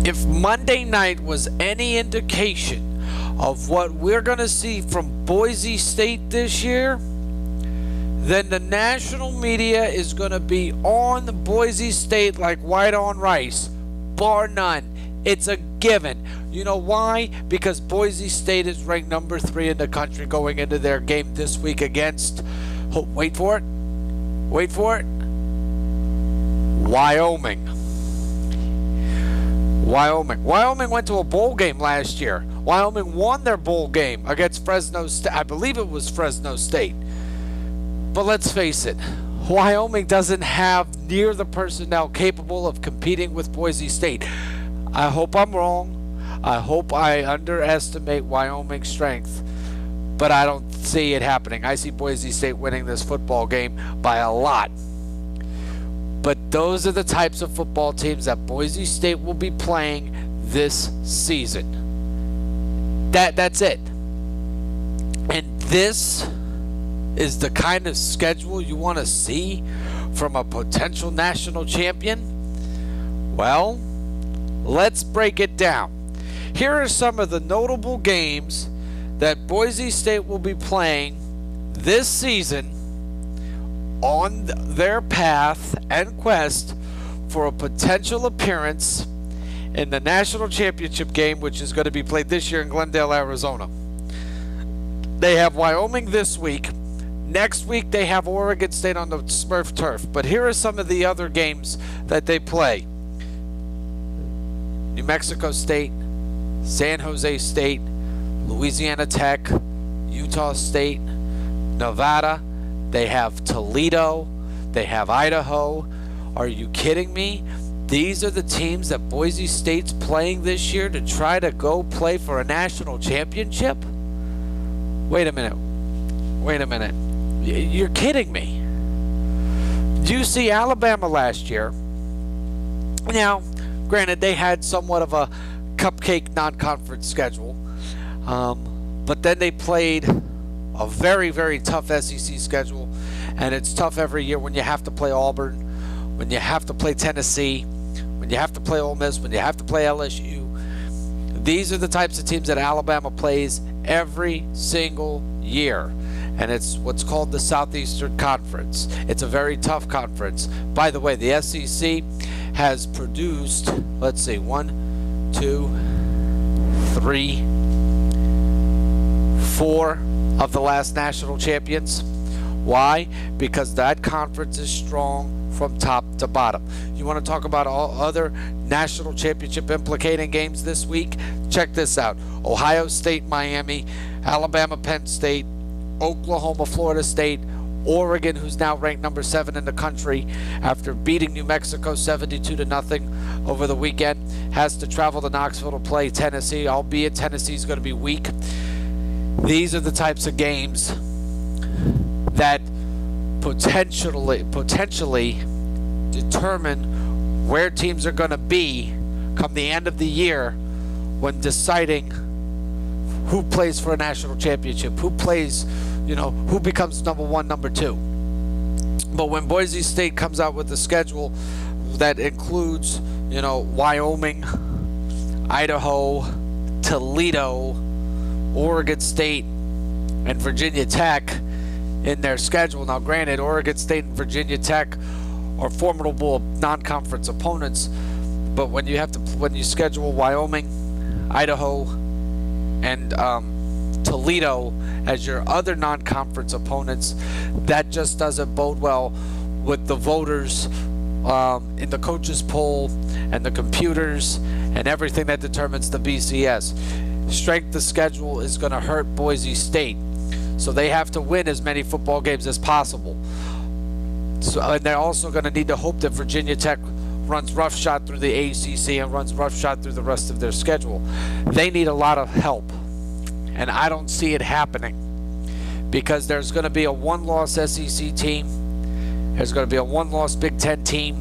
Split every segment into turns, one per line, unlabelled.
If Monday night was any indication of what we're going to see from Boise State this year, then the national media is going to be on Boise State like white on rice, bar none. It's a given. You know why? Because Boise State is ranked number 3 in the country going into their game this week against, oh, wait for it, Wyoming. Wyoming went to a bowl game last year. Wyoming won their bowl game against Fresno State. I believe it was Fresno State. But let's face it, Wyoming doesn't have near the personnel capable of competing with Boise State. I hope I'm wrong. I hope I underestimate Wyoming's strength, but I don't see it happening. I see Boise State winning this football game by a lot. But those are the types of football teams that Boise State will be playing this season. That's it. And this is the kind of schedule you want to see from a potential national champion? Well, let's break it down. Here are some of the notable games that Boise State will be playing this season on their path and quest for a potential appearance in the national championship game, which is going to be played this year in Glendale, Arizona. They have Wyoming this week. Next week they have Oregon State on the Smurf turf. But here are some of the other games that they play. New Mexico State, San Jose State, Louisiana Tech, Utah State, Nevada. They have Toledo. They have Idaho. Are you kidding me? These are the teams that Boise State's playing this year to try to go play for a national championship? Wait a minute. You're kidding me. Do you see Alabama last year? Now, granted, they had somewhat of a cupcake non-conference schedule, but then they played a very, very tough SEC schedule, and it's tough every year when you have to play Auburn, when you have to play Tennessee, when you have to play Ole Miss, when you have to play LSU. These are the types of teams that Alabama plays every single year, and it's what's called the Southeastern Conference. It's a very tough conference. By the way, the SEC has produced, let's see, 1, 2, 3, 4 of the last national champions. Why? Because that conference is strong from top to bottom. You want to talk about all other national championship implicating games this week? Check this out. Ohio State, Miami, Alabama, Penn State, Oklahoma, Florida State, Oregon, who's now ranked number 7 in the country after beating New Mexico 72-0 over the weekend, has to travel to Knoxville to play Tennessee, albeit Tennessee's going to be weak. These are the types of games that potentially determine where teams are going to be come the end of the year when deciding who plays for a national championship, who plays, who becomes number 1, number 2. But when Boise State comes out with a schedule that includes, Wyoming, Idaho, Toledo, Oregon State, and Virginia Tech in their schedule. Now, granted, Oregon State and Virginia Tech are formidable non-conference opponents, but when you schedule Wyoming, Idaho, and Toledo as your other non-conference opponents, that just doesn't bode well with the voters in the coaches poll and the computers and everything that determines the BCS. Strength of schedule is going to hurt Boise State, so they have to win as many football games as possible. So, and they're also going to need to hope that Virginia Tech runs roughshod through the ACC and runs roughshod through the rest of their schedule. They need a lot of help, and I don't see it happening, because there's going to be a 1-loss SEC team, there's going to be a 1-loss Big Ten team,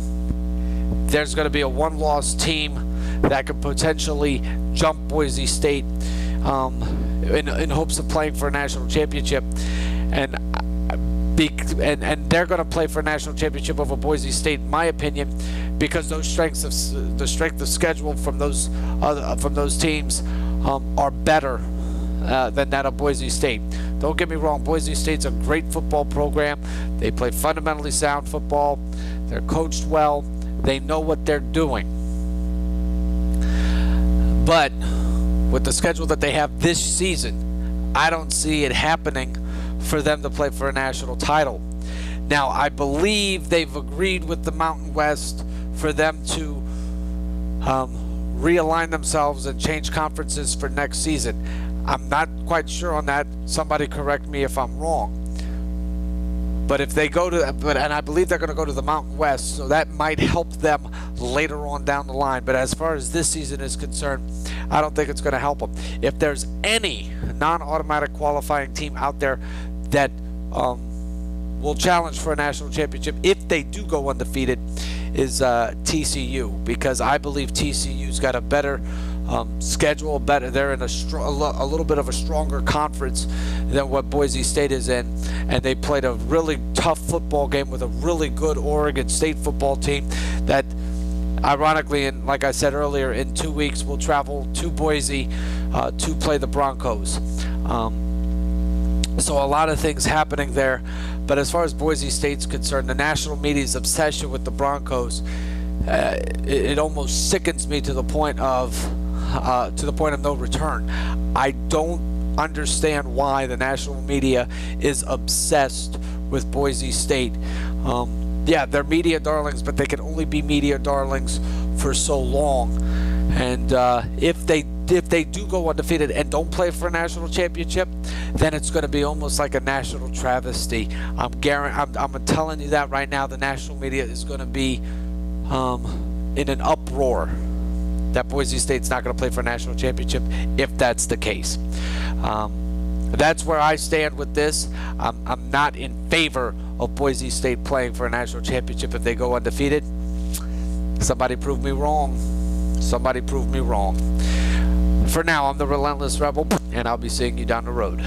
there's going to be a 1-loss team that could potentially jump Boise State in hopes of playing for a national championship, and they're going to play for a national championship over Boise State, in my opinion, because the strength of schedule from those teams are better than that of Boise State. Don't get me wrong, Boise State's a great football program. They play fundamentally sound football. They're coached well. They know what they're doing. But with the schedule that they have this season, I don't see it happening for them to play for a national title. Now, I believe they've agreed with the Mountain West for them to realign themselves and change conferences for next season. I'm not quite sure on that. Somebody correct me if I'm wrong. But if they go to, and I believe they're going to go to the Mountain West, so that might help them later on down the line. But as far as this season is concerned, I don't think it's going to help them. If there's any non-automatic qualifying team out there that will challenge for a national championship, if they do go undefeated, is TCU, because I believe TCU's got a better schedule. They're in a little bit of a stronger conference than what Boise State is in, and they played a really tough football game with a really good Oregon State football team that, ironically, and like I said earlier, in 2 weeks will travel to Boise to play the Broncos. So a lot of things happening there. But as far as Boise State's concerned, the national media's obsession with the Broncos, it almost sickens me to the point of no return. I don't understand why the national media is obsessed with Boise State. Yeah, they're media darlings, but they can only be media darlings for so long. And if they do go undefeated and don't play for a national championship, then it's going to be almost like a national travesty. I'm telling you that right now. The national media is going to be in an uproar that Boise State's not going to play for a national championship if that's the case. That's where I stand with this. I'm not in favor of Boise State playing for a national championship if they go undefeated. Somebody prove me wrong. Somebody prove me wrong. For now, I'm the Relentless Rebel, and I'll be seeing you down the road.